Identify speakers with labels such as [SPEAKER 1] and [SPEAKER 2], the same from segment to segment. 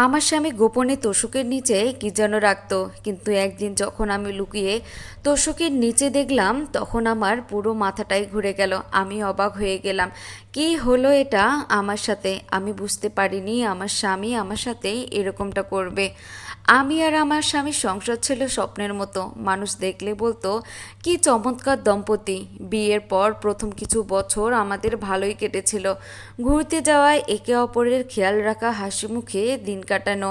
[SPEAKER 1] আমার স্বামী গোপনে তোশকের নিচে কি যেন রাখতো, কিন্তু একদিন যখন আমি লুকিয়ে তোশকের নিচে দেখলাম তখন আমার পুরো মাথাটাই ঘুরে গেল। আমি অবাক হয়ে গেলাম, কি হলো এটা আমার সাথে। আমি বুঝতে পারিনি আমার স্বামী আমার সাথে এরকমটা করবে। আমি আর আমার স্বামীর সংসার ছিল স্বপ্নের মতো। মানুষ দেখলে বলতো কি চমৎকার দম্পতি। বিয়ের পর প্রথম কিছু বছর আমাদের ভালোই কেটেছিল, ঘুরতে যাওয়ায়, একে অপরের খেয়াল রাখা, হাসি মুখে দিন কাটানো।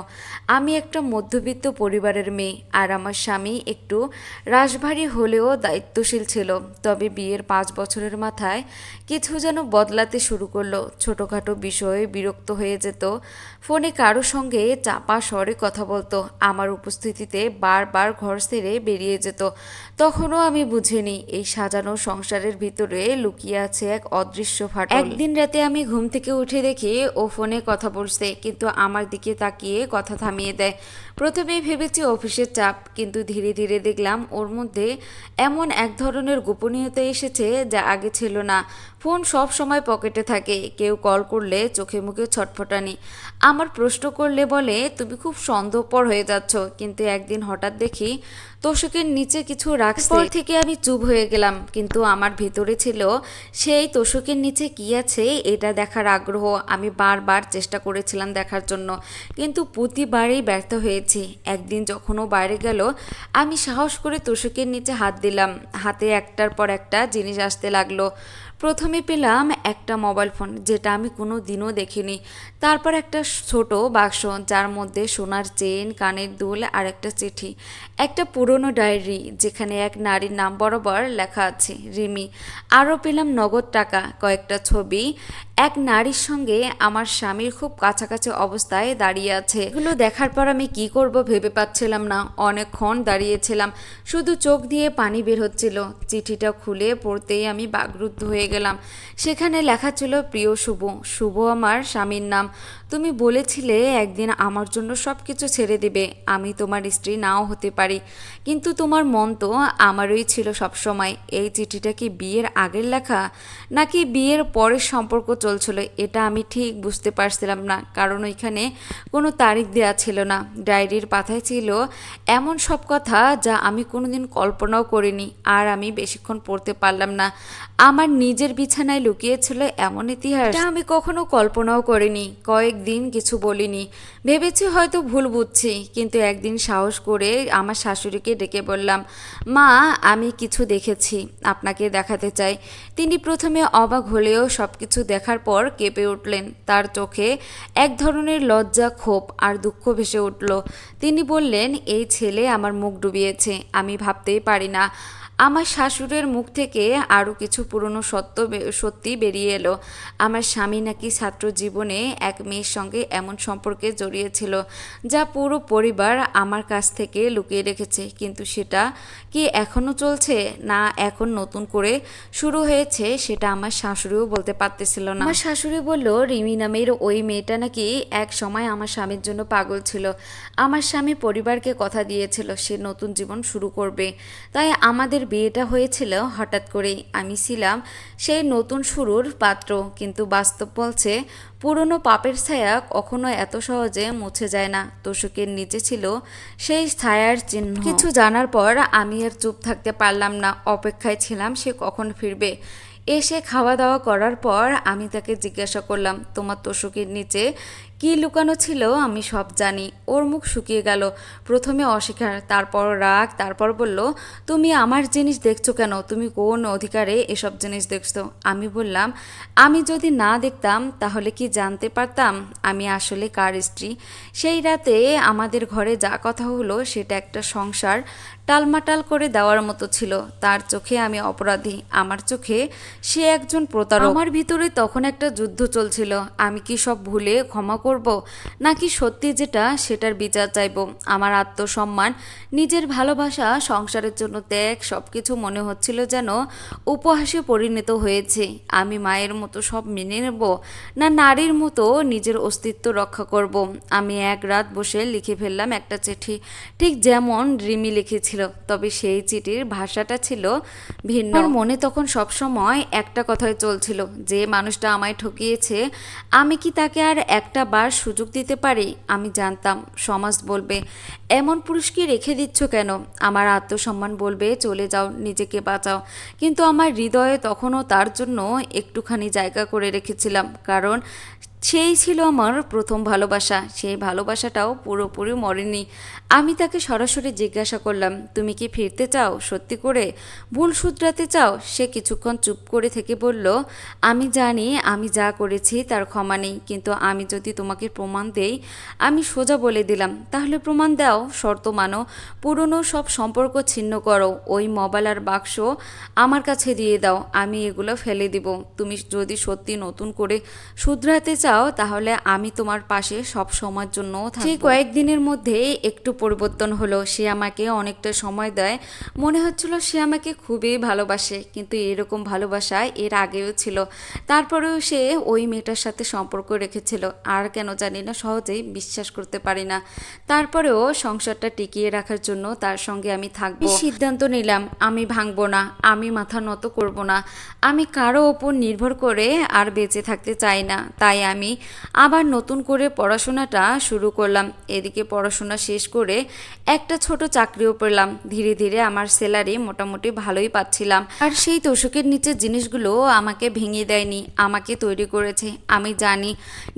[SPEAKER 1] আমি একটা মধ্যবিত্ত পরিবারের মেয়ে আর আমার স্বামী একটু রাশভারী হলেও দায়িত্বশীল ছিল। তবে বিয়ের 5 বছরের মাথায় কিছু যেন বদলাতে শুরু করলো। ছোটোখাটো বিষয়ে বিরক্ত হয়ে যেত, ফোনে কারো সঙ্গে চাপা স্বরে কথা বলতো, আমার উপস্থিতিতে বারবার ঘর ছেড়ে বেরিয়ে যেত। তখনও আমি বুঝিনি এই সাজানো সংসারের ভিতরে লুকিয়ে আছে এক অদৃশ্য ফাটল। একদিন রাতে আমি ঘুম থেকে উঠে দেখি ও ফোনে কথা বলছে, কিন্তু আমার দিকে তাকিয়ে কথা থামিয়ে দেয়। প্রথমেই ভেবেছি অফিসের চাপ, কিন্তু ধীরে ধীরে দেখলাম ওর মধ্যে এমন এক ধরনের গোপনীয়তা এসেছে যা আগে ছিল না। ফোন সব সময় পকেটে থাকে, কেউ কল করলে চোখে মুখে ছটফটানি, আমার প্রশ্ন করলে বলে তুমি খুব সন্দেহপর হয়ে যাচ্ছ। কিন্তু একদিন হঠাৎ দেখি তোষকের নিচে কিছু রাখছে। পর থেকে আমি চুপ হয়ে গেলাম, কিন্তু আমার ভিতরে ছিল সেই তোষকের নিচে কি আছে এটা দেখার আগ্রহ। আমি বারবার চেষ্টা করেছিলাম দেখার জন্য, কিন্তু প্রতিবারই ব্যর্থ হয়েছি। একদিন যখন ও বাইরে গেল, আমি সাহস করে তোষকের নিচে হাত দিলাম। হাতে একটার পর একটা জিনিস আসতে লাগলো। প্রথমে পেলাম একটা মোবাইল ফোন, যেটা আমি কোনো দিনও দেখিনি। তারপর একটা ছোট বাক্স, যার মধ্যে সোনার চেন, কানের দুল আর একটা চিঠি। একটা পুরনো ডায়েরি, যেখানে এক নারীর নাম বরাবর লেখা আছে রিমি। আরও পেলাম নগদ টাকা, কয়েকটা ছবি, এক নারীর সঙ্গে আমার স্বামীর খুব কাছাকাছি অবস্থায় দাঁড়িয়ে আছে। এগুলো দেখার পর আমি কি করব ভেবে পাচ্ছিলাম না। অনেকক্ষণ দাঁড়িয়েছিলাম, শুধু চোখ দিয়ে পানি বের হচ্ছিল। চিঠিটা খুলে পড়তেই আমি বাকরুদ্ধ হয়ে গেলাম। সেখানে লেখা ছিল, প্রিয় শুভ। শুভ আমার স্বামীর নাম। তুমি বলেছিলে একদিন আমার জন্য সব কিছু ছেড়ে দিবে। আমি তোমার স্ত্রী নাও হতে পারি, কিন্তু তোমার মন তো আমারই ছিল সবসময়। এই চিঠিটা কি বিয়ের আগের লেখা, নাকি বিয়ের পরের সম্পর্ক চলছিল? এটা আমি ঠিক বুঝতে পারছিলাম না, কারণ ওইখানে কোনো তারিখ দেওয়া ছিল না। ডায়েরির পাতায় ছিল এমন সব কথা যা আমি কোনোদিন কল্পনাও করিনি। আর আমি বেশিক্ষণ পড়তে পারলাম না। আমার নিজের বিছানায় লুকিয়েছিল এমন ইতিহাস, এটা আমি কখনো কল্পনাও করিনি। কয়েকদিন কিছু বলিনি, ভেবেছি হয়তো ভুল বুঝছি। কিন্তু একদিন সাহস করে আমার শাশুড়িকে ডেকে বললাম, মা, আমি কিছু দেখেছি, আপনাকে দেখাতে চাই। তিনি প্রথমে অবাক হলেও সব কিছু দেখার পর কেঁপে উঠলেন। তার চোখে এক ধরনের লজ্জা, ক্ষোভ আর দুঃখ ভেসে উঠল। তিনি বললেন, এই ছেলে আমার মুখ ডুবিয়েছে। আমি ভাবতেই পারি না। আমার শাশুড়ের মুখ থেকে আরও কিছু পুরনো সত্যি বেরিয়ে এলো। আমার স্বামী নাকি ছাত্র জীবনে এক মেয়ের সঙ্গে এমন সম্পর্কে জড়িয়েছিল, যা পুরো পরিবার আমার কাছ থেকে লুকিয়ে রেখেছে। কিন্তু সেটা কি এখনও চলছে, না এখন নতুন করে শুরু হয়েছে, সেটা আমার শাশুড়িও বলতে পারতেছিল না। আমার শাশুড়ি বলল, রিমি নামের ওই মেয়েটা নাকি এক সময় আমার স্বামীর জন্য পাগল ছিল। আমার স্বামী পরিবারকে কথা দিয়েছিল সে নতুন জীবন শুরু করবে, তাই আমাদের বিয়েটা হয়েছিল হঠাৎ করেই। আমি ছিলাম সেই নতুন শুরুর পাত্র, কিন্তু বাস্তব বলছে পুরনো পাপের ছায়া কখনো এত সহজে মুছে যায় না। তোষকের নিচে ছিল সেই ছায়ার চিহ্ন। কিছু জানার পর আমি আর চুপ থাকতে পারলাম না। অপেক্ষায় ছিলাম সে কখন ফিরবে। এসে খাওয়া দাওয়া করার পর আমি তাকে জিজ্ঞাসা করলাম, তোমার তোষকের নিচে কি লুকানো ছিল? আমি সব জানি। ওর মুখ শুকিয়ে গেল। প্রথমে অস্বীকার, তারপর রাগ, তারপর বলল, তুমি আমার জিনিস দেখছো কেন? তুমি কোন অধিকারে এসব জিনিস দেখছো? আমি বললাম, আমি যদি না দেখতাম তাহলে কি জানতে পারতাম আমি আসলে কার স্ত্রী? সেই রাতে আমাদের ঘরে যা কথা হলো সেটা একটা সংসার টালমাটাল করে দেওয়ার মতো ছিল। তার চোখে আমি অপরাধী, আমার চোখে সে একজন প্রতারক। আমার ভিতরে তখন একটা যুদ্ধ চলছিল। আমি কি সব ভুলে ক্ষমা করব, নাকি সত্যি যেটা সেটার বিচার চাইব? আমার আত্মসম্মান, নিজের ভালোবাসা, সংসারের জন্য ত্যাগ, সবকিছু মনে হচ্ছিল যেন উপহাসে পরিণত হয়েছে। আমি মায়ের মতো সব মেনে নেব, না নারীর মতো নিজের অস্তিত্ব রক্ষা করব? আমি এক রাত বসে লিখে ফেললাম একটা চিঠি, ঠিক যেমন রিমি লিখেছিল, তবে সেই চিঠির ভাষাটা ছিল ভিন্ন। আমার মনে তখন সবসময় একটা কথাই চলছিল, যে মানুষটা আমায় ঠকিয়েছে, আমি কি তাকে আর একটা বারবার সুযোগ দিতে পারি? আমি জানতাম সমাজ বলবে, এমন পুরুষকে রেখে দিচ্ছ কেন? আমার আত্মসম্মান বলবে চলে যাও, নিজেকে বাঁচাও। কিন্তু আমার হৃদয়ে তখনও তার জন্য একটুখানি জায়গা করে রেখেছিলাম, কারণ সেই ছিল আমার প্রথম ভালোবাসা। সেই ভালোবাসাটাও পুরোপুরি মরেনি। আমি তাকে সরাসরি জিজ্ঞাসা করলাম, তুমি কি ফিরতে চাও সত্যি করে? ভুল শুধরাতে চাও? সে কিছুক্ষণ চুপ করে থেকে বলল, আমি জানি আমি যা করেছি তার ক্ষমা নেই, কিন্তু আমি যদি তোমাকে প্রমাণ দেই। আমি সোজা বলে দিলাম, তাহলে প্রমাণ দাও, শর্ত মানো, পুরনো সব সম্পর্ক ছিন্ন করো, ওই মোবাইল আর বাক্স আমার কাছে দিয়ে দাও, আমি এগুলো ফেলে দিব। তুমি যদি সত্যি নতুন করে শুধরাতে চাও তাহলে আমি তোমার পাশে সব সময়ের জন্য থাকবো। সেই কয়েকদিনের মধ্যে একটু পরিবর্তন হলো। সে আমাকে অনেকটা সময় দেয়। মনে হচ্ছিল সে আমাকে খুবই ভালোবাসে, কিন্তু এরকম ভালোবাসা এর আগেও ছিল। তারপরেও সে ওই মেয়েটার সাথে সম্পর্ক রেখেছিল, আর কেন জানি না সহজেই বিশ্বাস করতে পারি না। তারপরেও সংসারটা টিকিয়ে রাখার জন্য তার সঙ্গে আমি থাকবো। সিদ্ধান্ত নিলাম আমি ভাঙবো না, আমি মাথা নত করব না, আমি কারো ওপর নির্ভর করে আর বেঁচে থাকতে চাই না। তাই আমি আবার নতুন করে পড়াশোনাটা শুরু করলাম। এদিকে পড়াশোনা শেষ করে একটা ছোট চাকরিও পেলাম। ধীরে ধীরে আমার স্যালারি মোটামুটি ভালোই পাচ্ছিলাম। আর সেই তোষকের নিচের জিনিসগুলো আমাকে ভেঙে দেয়নি, আমাকে তৈরি করেছে। আমি জানি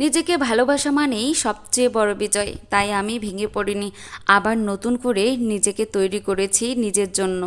[SPEAKER 1] নিজেকে ভালোবাসা মানেই সবচেয়ে বড় বিজয়। তাই আমি ভেঙে পড়িনি, আবার নতুন করে নিজেকে তৈরি করেছি নিজের জন্য।